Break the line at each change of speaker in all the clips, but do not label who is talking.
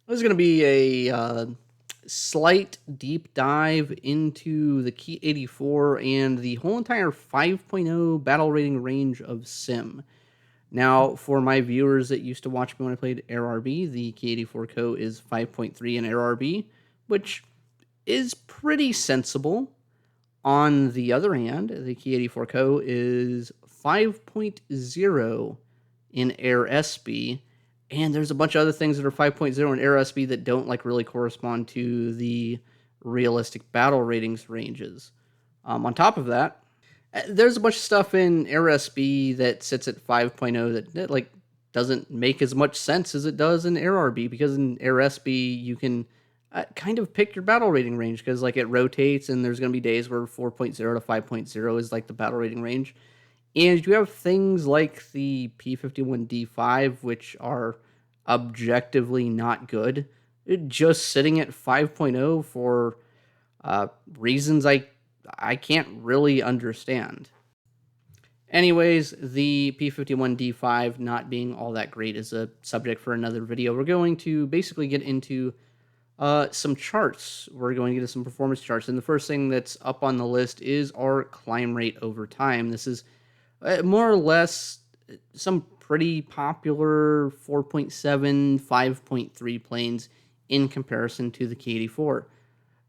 This is going to be a slight deep dive into the Ki-84 and the whole entire 5.0 battle rating range of Sim. Now, for my viewers that used to watch me when I played AirRB, the Ki-84 Co is 5.3 in AirRB, which is pretty sensible. On the other hand, the Ki-84 Co is 5.0 in Air SB, and there's a bunch of other things that are 5.0 in Air SB that don't like really correspond to the realistic battle ratings ranges. On top of that, there's a bunch of stuff in Air SB that sits at 5.0 that like doesn't make as much sense as it does in Air RB, because in Air SB you can kind of pick your battle rating range, because like it rotates and there's going to be days where 4.0 to 5.0 is like the battle rating range. And you have things like the P51D5, which are objectively not good, just sitting at 5.0 for reasons I can't really understand. Anyways, the P51D5 not being all that great is a subject for another video. We're going to basically get into some charts. We're going to get into some performance charts. And the first thing that's up on the list is our climb rate over time. This is more or less some pretty popular 4.7, 5.3 planes in comparison to the Ki-84.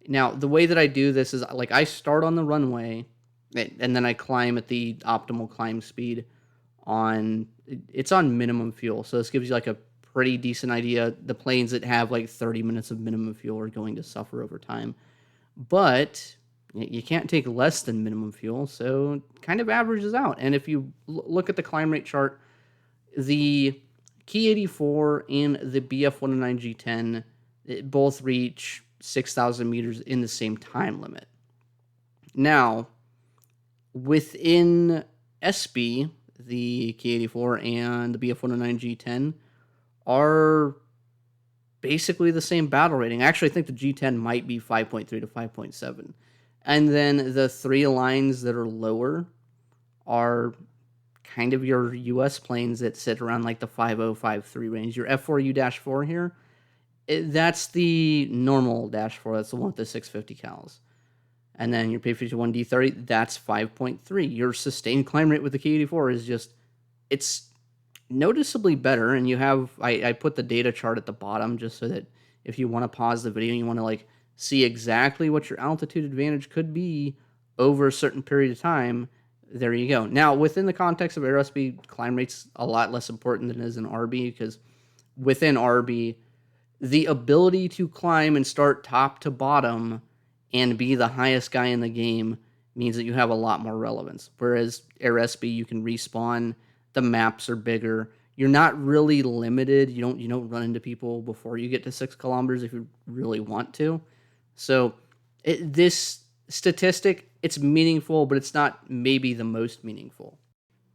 Now, the way that I do this is like I start on the runway and then I climb at the optimal climb speed it's on minimum fuel. So this gives you like a pretty decent idea. The planes that have like 30 minutes of minimum fuel are going to suffer over time. But you can't take less than minimum fuel, so it kind of averages out. And if you look at the climb rate chart, the Ki-84 and the BF-109G10 both reach 6,000 meters in the same time limit. Now, within SB, the Ki-84 and the BF-109G10 are basically the same battle rating. Actually, I think the G10 might be 5.3 to 5.7. And then the three lines that are lower are kind of your US planes that sit around like the 5053 range. Your F4U-4 here, that's the normal dash 4. That's the one with the 650 cals. And then your P51D30, that's 5.3. Your sustained climb rate with the Ki-84 is just, it's noticeably better. And you have, I put the data chart at the bottom just so that if you want to pause the video and you want to like see exactly what your altitude advantage could be over a certain period of time, there you go. Now, within the context of AirSB, climb rate's a lot less important than it is in RB, because within RB, the ability to climb and start top to bottom and be the highest guy in the game means that you have a lot more relevance. Whereas AirSB, you can respawn, the maps are bigger. You're not really limited. You don't run into people before you get to 6 kilometers if you really want to. So this statistic, it's meaningful, but it's not maybe the most meaningful.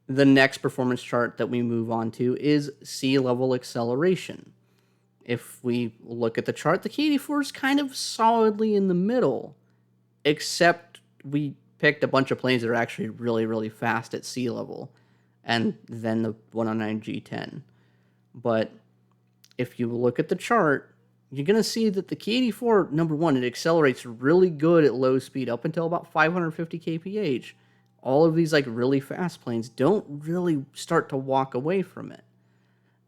The next performance chart that we move on to is sea level acceleration. If we look at the chart, the Ki-84 is kind of solidly in the middle, except we picked a bunch of planes that are actually really, really fast at sea level, and then the 109G10. But if you look at the chart, you're going to see that the Ki-84, number one, it accelerates really good at low speed up until about 550 kph. All of these like really fast planes don't really start to walk away from it.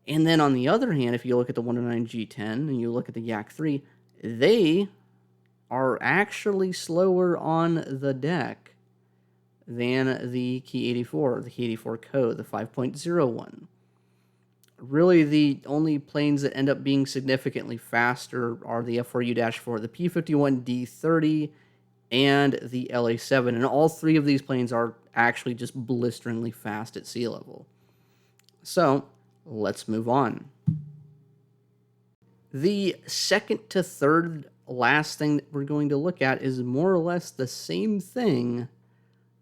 And then on the other hand, if you look at the 109G10 and you look at the Yak-3, they are actually slower on the deck than the Ki-84, the Ki-84 Co, the 5.01. Really, the only planes that end up being significantly faster are the F4U-4, the P51D30, and the LA-7. And all three of these planes are actually just blisteringly fast at sea level. So, let's move on. The second to third last thing that we're going to look at is more or less the same thing,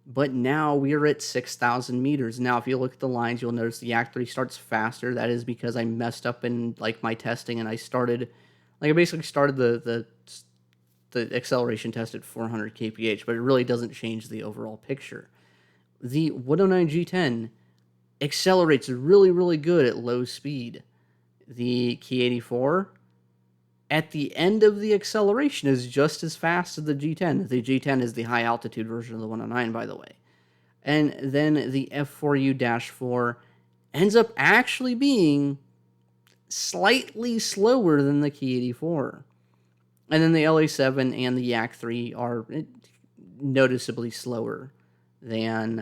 but now we're at 6,000 meters. Now, if you look at the lines, you'll notice the Yak 3 starts faster. That is because I messed up in like my testing, and I basically started the acceleration test at 400 kph, but it really doesn't change the overall picture. The 109G10 accelerates really, really good at low speed. The Ki-84 at the end of the acceleration is just as fast as the G10. The G10 is the high altitude version of the 109, by the way. And then the F4U-4 ends up actually being slightly slower than the Ki-84. And then the LA7 and the Yak-3 are noticeably slower than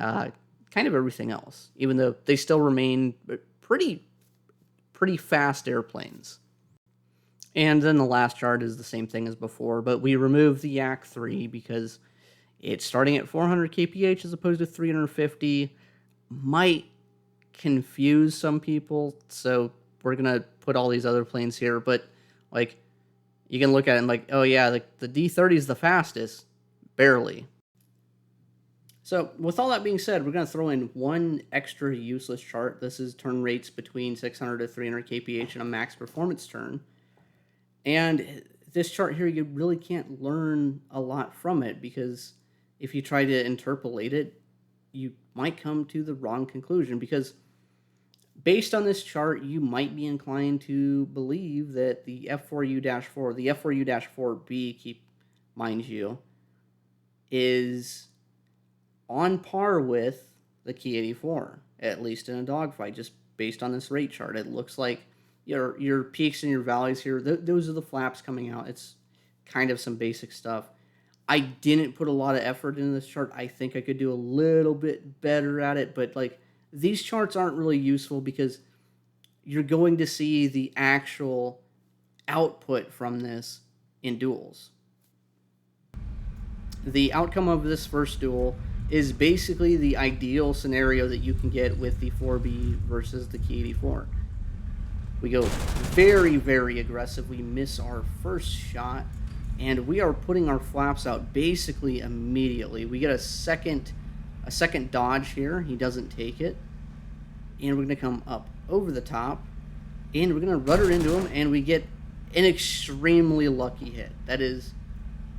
kind of everything else, even though they still remain pretty fast airplanes. And then the last chart is the same thing as before, but we removed the Yak-3 because it's starting at 400 kph as opposed to 350. Might confuse some people, so we're going to put all these other planes here, but like you can look at it and like, oh yeah, like the D30 is the fastest, barely. So with all that being said, we're going to throw in one extra useless chart. This is turn rates between 600 to 300 kph in a max performance turn. And this chart here, you really can't learn a lot from it, because if you try to interpolate it, you might come to the wrong conclusion, because based on this chart, you might be inclined to believe that the F4U-4, the F4U-4B, mind you, is on par with the Ki-84, at least in a dogfight, just based on this rate chart. It looks like your peaks and your valleys here, those are the flaps coming out. It's kind of some basic stuff. I didn't put a lot of effort into this chart. I think I could do a little bit better at it, but like these charts aren't really useful because you're going to see the actual output from this in duels. The outcome of this first duel is basically the ideal scenario that you can get with the 4B versus the Ki-84. We go very, very aggressive. We miss our first shot, and we are putting our flaps out basically immediately. We get a second dodge here. He doesn't take it. And we're going to come up over the top, and we're going to rudder into him, and we get an extremely lucky hit. That is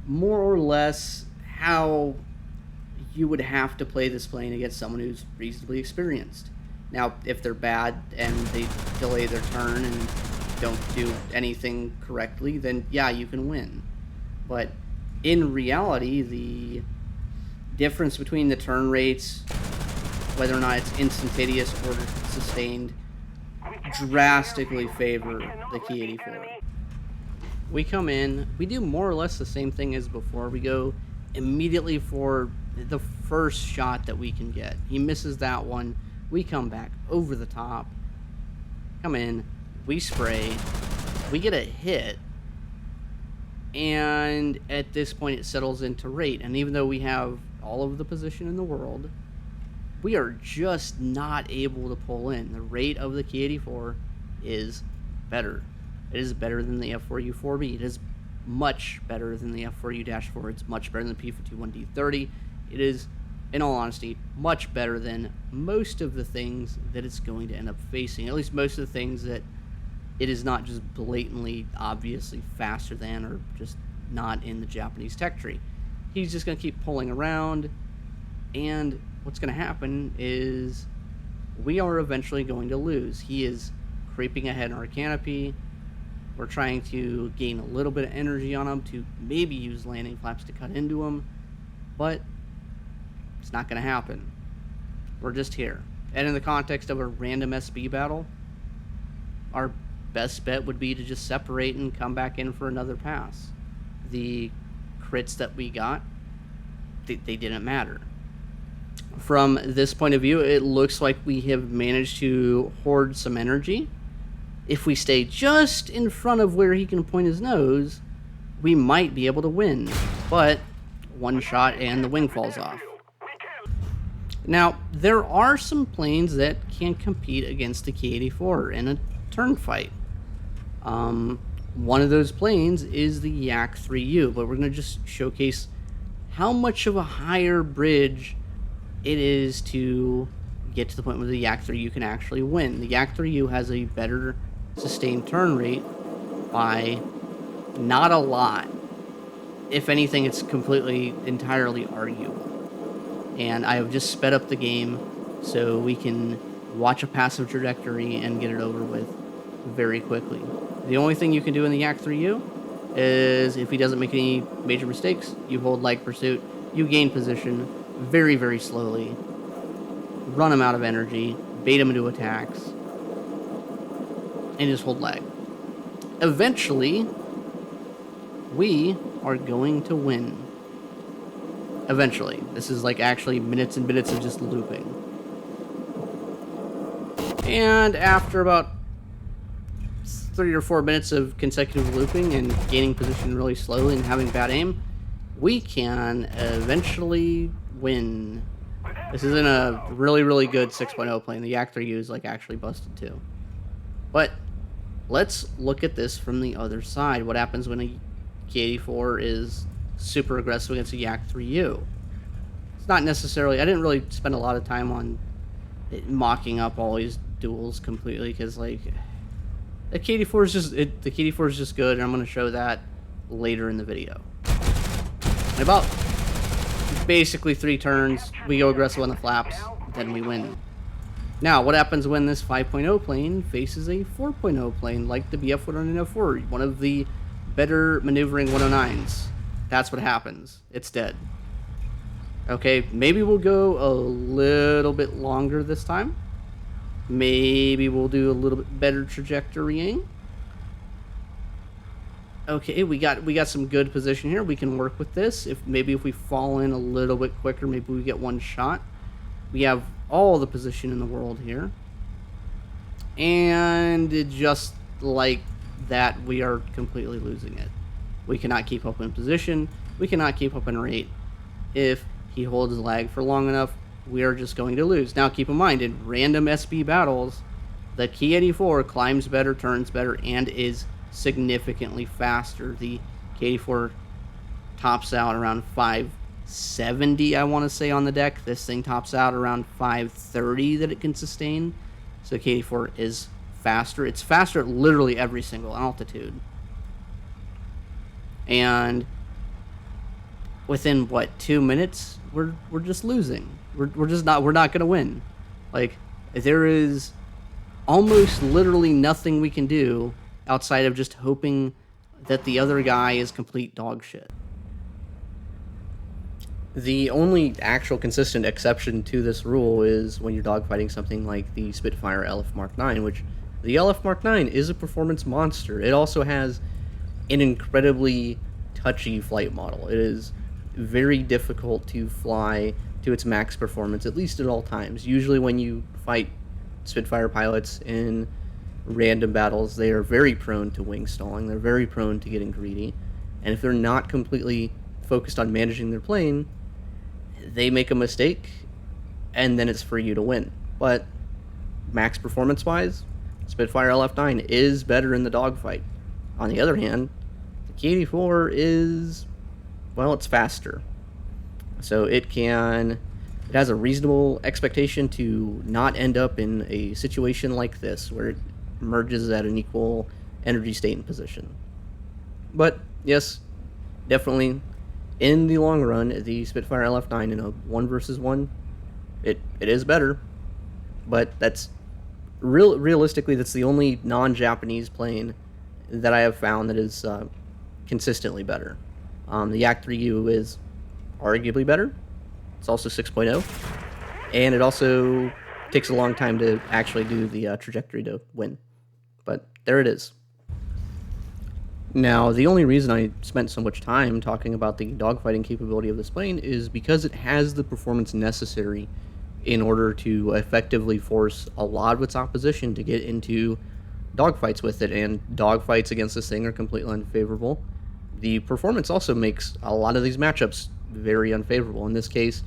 more or less how you would have to play this plane against someone who's reasonably experienced. Now, if they're bad and they delay their turn and don't do anything correctly, then yeah, you can win. But in reality, the difference between the turn rates, whether or not it's instantaneous or sustained, drastically favor the Ki-84. We come in, we do more or less the same thing as before. We go immediately for the first shot that we can get. He misses that one. We come back over the top, come in, we spray, we get a hit, and at this point it settles into rate. And even though we have all of the position in the world, we are just not able to pull in. The rate of the Ki-84 is better. It is better than the F4U-4B. It is much better than the F4U-4. It's much better than the P-51D30. It is, in all honesty, much better than most of the things that it's going to end up facing. At least most of the things that it is not just blatantly, obviously faster than, or just not in the Japanese tech tree. He's just going to keep pulling around, and what's going to happen is we are eventually going to lose. He is creeping ahead in our canopy. We're trying to gain a little bit of energy on him to maybe use landing flaps to cut into him, but it's not going to happen. We're just here. And in the context of a random SB battle, our best bet would be to just separate and come back in for another pass. The crits that we got, they didn't matter. From this point of view, it looks like we have managed to hoard some energy. If we stay just in front of where he can point his nose, we might be able to win. But one shot and the wing falls off. Now, there are some planes that can compete against the Ki-84 in a turn fight. One of those planes is the Yak-3U, but we're going to just showcase how much of a higher bridge it is to get to the point where the Yak-3U can actually win. The Yak-3U has a better sustained turn rate by not a lot. If anything, it's entirely arguable. And I have just sped up the game so we can watch a passive trajectory and get it over with very quickly. The only thing you can do in the Yak-3U is if he doesn't make any major mistakes, you hold lag pursuit, you gain position very, very slowly, run him out of energy, bait him into attacks, and just hold lag. Eventually, we are going to win. Eventually. This is like actually minutes and minutes of just looping. And after about 3 or 4 minutes of consecutive looping and gaining position really slowly and having bad aim, we can eventually win. This isn't a really, really good 6.0 plane. The Yak-3U is like actually busted too. But let's look at this from the other side. What happens when a Ki-84 is super aggressive against a Yak-3U? It's not necessarily... I didn't really spend a lot of time on mocking up all these duels completely, because like the Ki-84 is just the Ki-84 is just good, and I'm going to show that later in the video. In about basically 3 turns, we go aggressive on the flaps, then we win. Now, what happens when this 5.0 plane faces a 4.0 plane like the BF-104, one of the better maneuvering 109s? That's what happens. It's dead. Okay, maybe we'll go a little bit longer this time. Maybe we'll do a little bit better trajectorying. Okay, we got some good position here. We can work with this. If we fall in a little bit quicker, maybe we get one shot. We have all the position in the world here. And just like that, we are completely losing it. We cannot keep up in position. We cannot keep up in rate. If he holds lag for long enough, we are just going to lose. Now, keep in mind, in random SB battles, the Ki-84 climbs better, turns better, and is significantly faster. The Ki-84 tops out around 570, I want to say, on the deck. This thing tops out around 530 that it can sustain. So Ki-84 is faster. It's faster at literally every single altitude. And within, what, 2 minutes, we're just losing. We're not going to win. Like, there is almost literally nothing we can do outside of just hoping that the other guy is complete dog shit. The only actual consistent exception to this rule is when you're dogfighting something like the Spitfire LF Mark 9, which the LF Mark 9 is a performance monster. It also has an incredibly touchy flight model. It is very difficult to fly to its max performance, at least at all times. Usually when you fight Spitfire pilots in random battles, they are very prone to wing stalling. They're very prone to getting greedy. And if they're not completely focused on managing their plane, they make a mistake, and then it's for you to win. But max performance-wise, Spitfire LF9 is better in the dogfight. On the other hand, the Ki-84 is, well, it's faster. So it has a reasonable expectation to not end up in a situation like this, where it merges at an equal energy state and position. But, yes, definitely, in the long run, the Spitfire LF9 in a 1 versus 1, it is better. But that's, realistically, that's the only non-Japanese plane that I have found that is consistently better. The Yak-3U is arguably better. It's also 6.0, and it also takes a long time to actually do the trajectory to win. But there it is. Now, the only reason I spent so much time talking about the dogfighting capability of this plane is because it has the performance necessary in order to effectively force a lot of its opposition to get into dogfights with it, and dogfights against this thing are completely unfavorable. The performance also makes a lot of these matchups very unfavorable. In this case,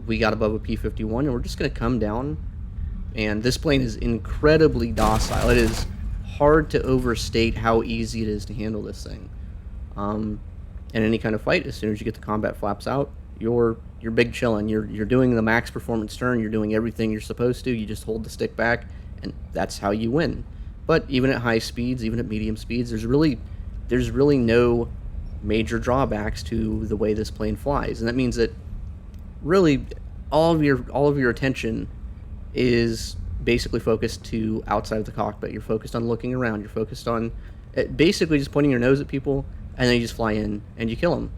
we got above a P-51, and we're just going to come down, and this plane is incredibly docile. It is hard to overstate how easy it is to handle this thing. In any kind of fight, as soon as you get the combat flaps out, you're big chillin'. You're doing the max performance turn. You're doing everything you're supposed to. You just hold the stick back, and that's how you win. But even at high speeds, even at medium speeds, there's really no major drawbacks to the way this plane flies, and that means that really all of your attention is basically focused to outside of the cockpit. You're focused on looking around. You're focused on Basically just pointing your nose at people, and then you just fly in and you kill them.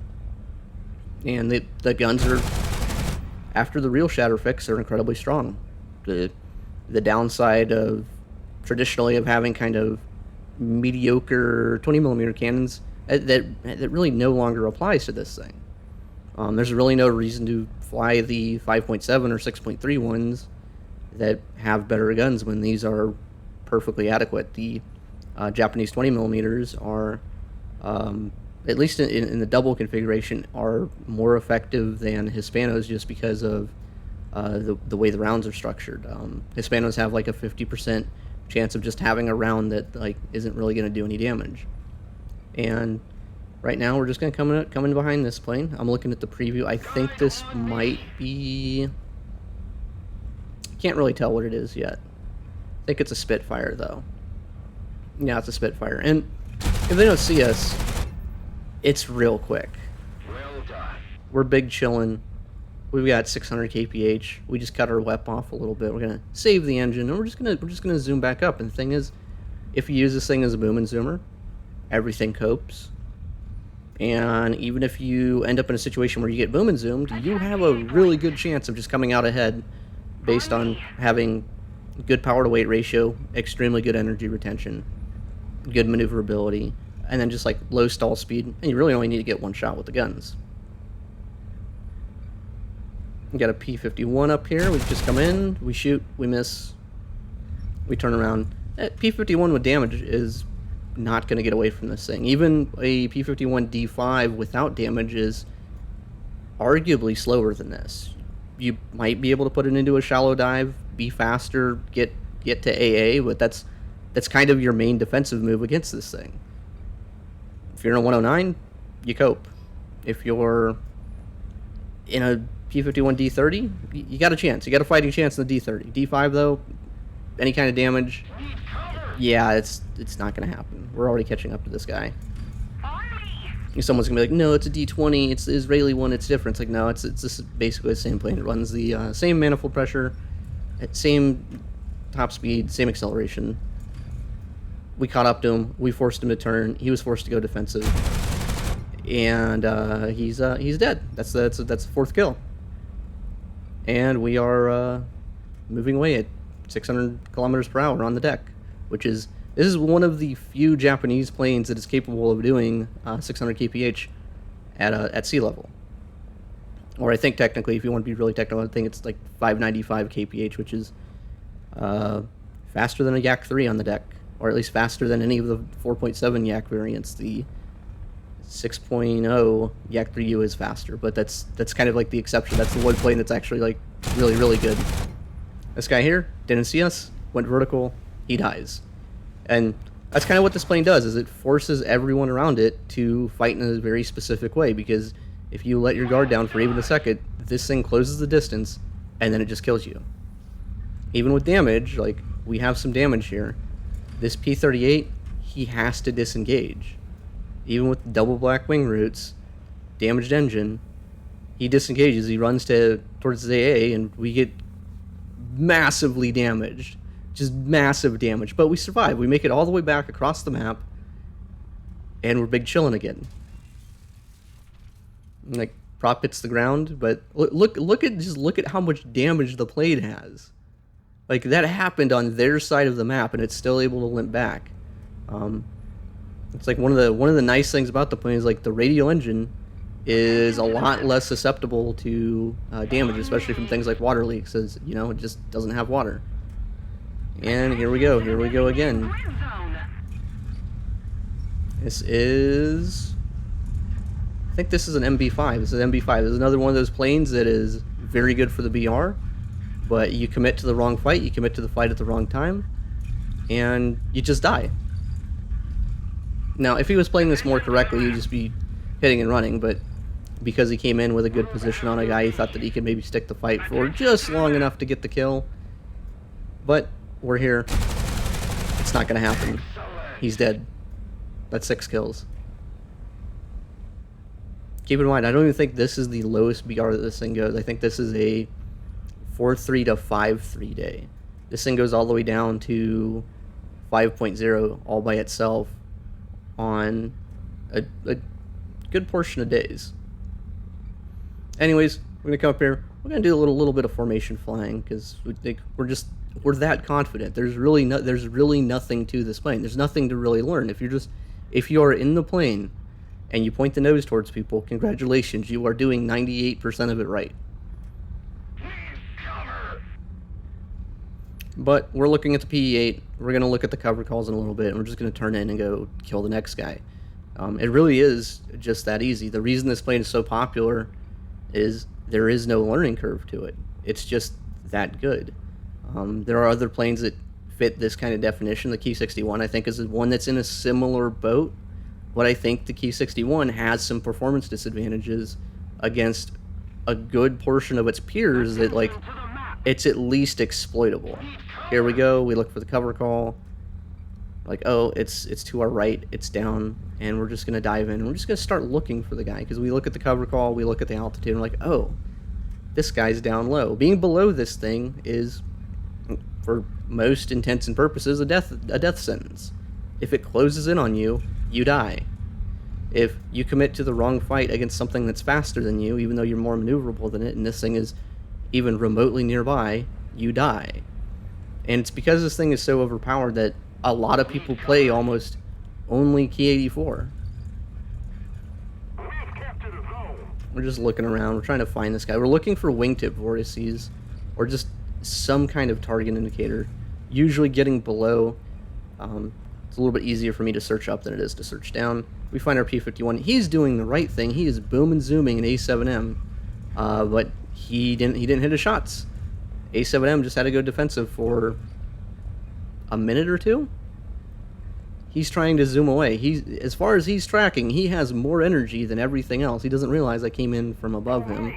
And the guns are, after the real shatter fix, they're incredibly strong. The downside of traditionally of having kind of mediocre 20mm cannons that really no longer applies to this thing. There's really no reason to fly the 5.7 or 6.3 ones that have better guns when these are perfectly adequate. The Japanese 20mm are, at least in the double configuration, are more effective than Hispanos just because of the way the rounds are structured. Hispanos have like a 50% chance of just having a round that like isn't really going to do any damage. And right now we're just going to come in behind this plane. I'm looking at the preview. I think this might be... Can't really tell what it is yet. I think it's a Spitfire though. Yeah, it's a Spitfire. And if they don't see us, it's real quick. We're big chillin'. We've got 600 kph. We just cut our WEP off a little bit. We're gonna save the engine, and we're just gonna zoom back up. And the thing is, if you use this thing as a boom and zoomer, everything copes. And even if you end up in a situation where you get boom and zoomed, you have a really good chance of just coming out ahead, based on having good power to weight ratio, extremely good energy retention, good maneuverability, and then just like low stall speed. And you really only need to get one shot with the guns. We got a P-51 up here. We just come in, we shoot, we miss, we turn around. That P-51 with damage is not going to get away from this thing. Even a P-51 D5 without damage is arguably slower than this. You might be able to put it into a shallow dive, be faster, get to AA, but that's kind of your main defensive move against this thing. If you're in a 109, you cope. If you're in a P-51 D30, you got a chance. You got a fighting chance in the D30. D5 though, any kind of damage, yeah, it's not going to happen. We're already catching up to this guy. Someone's going to be like, no, it's a D20, it's the Israeli one, it's different. It's like, no, it's just basically the same plane. It runs the same manifold pressure, same top speed, same acceleration. We caught up to him. We forced him to turn. He was forced to go defensive. And he's dead. That's the fourth kill. And we are moving away at 600 kilometers per hour on the deck, this is one of the few Japanese planes that is capable of doing 600 kph at sea level. Or I think technically, if you want to be really technical, I think it's like 595 kph, which is faster than a Yak 3 on the deck, or at least faster than any of the 4.7 Yak variants. The 6.0 Yak 3U is faster, but that's kind of like the exception. That's the one plane that's actually like really, really good. This guy here didn't see us, went vertical, he dies. And that's kind of what this plane does, is it forces everyone around it to fight in a very specific way, because if you let your guard down for even a second, this thing closes the distance, and then it just kills you. Even with damage, like, we have some damage here. This P-38, he has to disengage. Even with double black wing roots, damaged engine, he disengages, he runs towards the AA, and we get massively damaged. Just massive damage. But we survive. We make it all the way back across the map, and we're big chillin' again. Like, prop hits the ground, but look at how much damage the plane has. Like, that happened on their side of the map, and it's still able to limp back. It's like one of the nice things about the plane is like the radial engine is a lot less susceptible to damage, especially from things like water leaks, as you know, it just doesn't have water. And here we go again. This is, I think this is an MB5. This is an MB5. This is another one of those planes that is very good for the BR, but you commit to the wrong fight, you commit to the fight at the wrong time, and you just die. Now, if he was playing this more correctly, he'd just be hitting and running, but because he came in with a good position on a guy, he thought that he could maybe stick the fight for just long enough to get the kill. But we're here. It's not going to happen. He's dead. That's 6 kills. Keep in mind, I don't even think this is the lowest BR that this thing goes. I think this is a 4.3 to 5.3 day. This thing goes all the way down to 5.0 all by itself on a good portion of days. Anyways, we're gonna come up here. We're gonna do a little bit of formation flying because we're that confident. There's really nothing to this plane. There's nothing to really learn. If you are in the plane and you point the nose towards people, congratulations, you are doing 98% of it right. But we're looking at the PE-8. We're going to look at the cover calls in a little bit, and we're just going to turn in and go kill the next guy. It really is just that easy. The reason this plane is so popular is there is no learning curve to it. It's just that good. There are other planes that fit this kind of definition. The Ki-81, I think, is one that's in a similar boat, but I think the Ki-61 has some performance disadvantages against a good portion of its peers that, like, it's at least exploitable. Here we go. We look for the cover call. Like, oh, it's to our right. It's down, and we're just going to dive in. And we're just going to start looking for the guy because we look at the cover call, we look at the altitude, and we're like, oh, this guy's down low. Being below this thing is, for most intents and purposes, a death sentence. If it closes in on you, you die. If you commit to the wrong fight against something that's faster than you, even though you're more maneuverable than it, and this thing is even remotely nearby, you die. And it's because this thing is so overpowered that a lot of people play almost only Ki-84. We're just looking around. We're trying to find this guy. We're looking for wingtip vortices or just some kind of target indicator. Usually getting below. It's a little bit easier for me to search up than it is to search down. We find our P-51. He's doing the right thing. He is booming zooming an A7M, but he didn't hit his shots. A7M just had to go defensive for a minute or two. He's trying to zoom away. As far as he's tracking, he has more energy than everything else. He doesn't realize I came in from above him.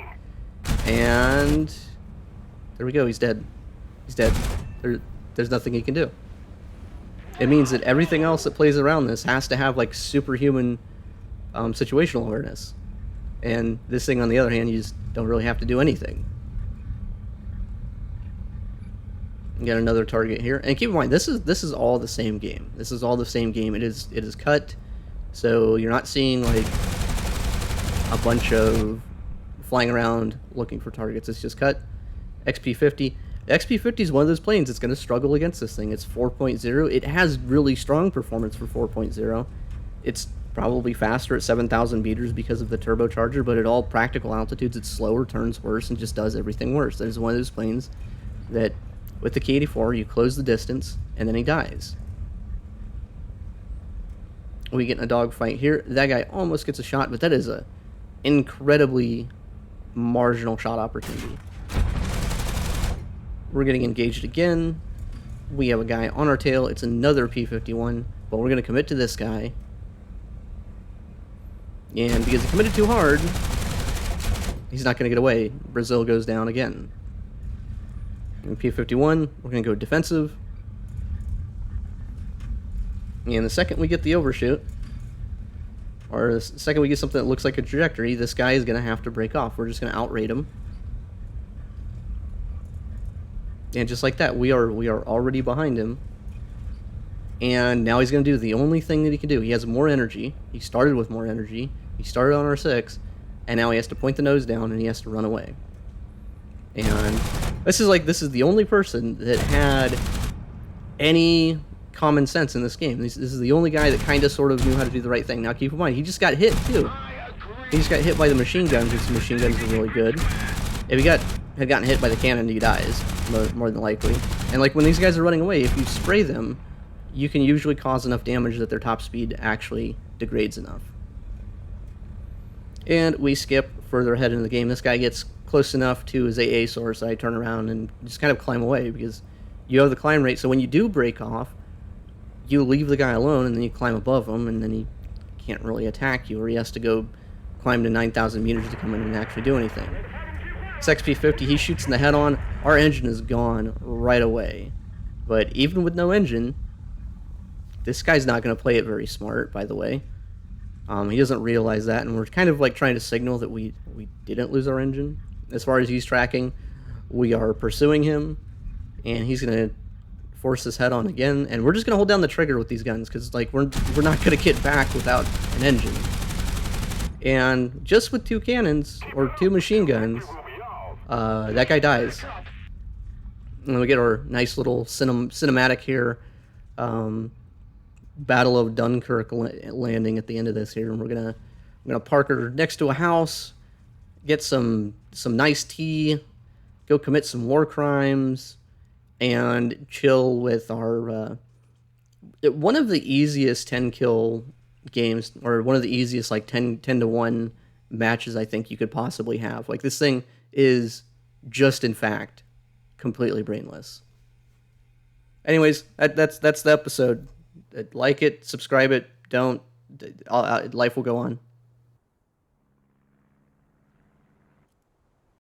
And there we go. He's dead. He's dead. There's nothing he can do. It means that everything else that plays around this has to have like superhuman situational awareness. And this thing, on the other hand, you just don't really have to do anything. We got another target here, and keep in mind this is all the same game. This is all the same game. It is cut, so you're not seeing like a bunch of flying around looking for targets. It's just cut. XP-50. The XP-50 is one of those planes that's going to struggle against this thing. It's 4.0. It has really strong performance for 4.0. It's probably faster at 7,000 meters because of the turbocharger, but at all practical altitudes, it's slower, turns worse, and just does everything worse. There's one of those planes that, with the Ki-84, you close the distance, and then he dies. We get in a dogfight here. That guy almost gets a shot, but that is a incredibly marginal shot opportunity. We're getting engaged again. We have a guy on our tail. It's another P-51, but we're going to commit to this guy. And because he committed too hard, he's not going to get away. Brazil goes down again. And P-51, we're going to go defensive. And the second we get the overshoot, or the second we get something that looks like a trajectory, this guy is going to have to break off. We're just going to outrate him. And just like that, we are already behind him. And now he's going to do the only thing that he can do. He has more energy. He started with more energy. He started on R6, and now he has to point the nose down and he has to run away. And this is the only person that had any common sense in this game. This is the only guy that kind of sort of knew how to do the right thing. Now keep in mind, he just got hit too. He just got hit by the machine guns, because the machine guns are really good. If he had gotten hit by the cannon, he dies, more than likely. And like when these guys are running away, if you spray them, you can usually cause enough damage that their top speed actually degrades enough. And we skip further ahead in the game. This guy gets close enough to his AA source, I turn around and just kind of climb away, because you have the climb rate. So when you do break off, you leave the guy alone, and then you climb above him, and then he can't really attack you, or he has to go climb to 9,000 meters to come in and actually do anything. This XP-50, he shoots in the head-on. Our engine is gone right away. But even with no engine, this guy's not going to play it very smart, by the way. He doesn't realize that, and we're kind of like trying to signal that we didn't lose our engine. As far as he's tracking, we are pursuing him, and he's going to force this head on again, and we're just gonna hold down the trigger with these guns because like we're not gonna get back without an engine. And just with 2 cannons or 2 machine guns, that guy dies. And we get our nice little cinematic here. Battle of Dunkirk landing at the end of this here, and we're gonna park her next to a house, get some nice tea, go commit some war crimes, and chill with our one of the easiest 10 kill games, or one of the easiest like 10 to 1 matches I think you could possibly have. Like, this thing is just in fact completely brainless. Anyways, that's the episode. Like it, subscribe it, don't, life will go on.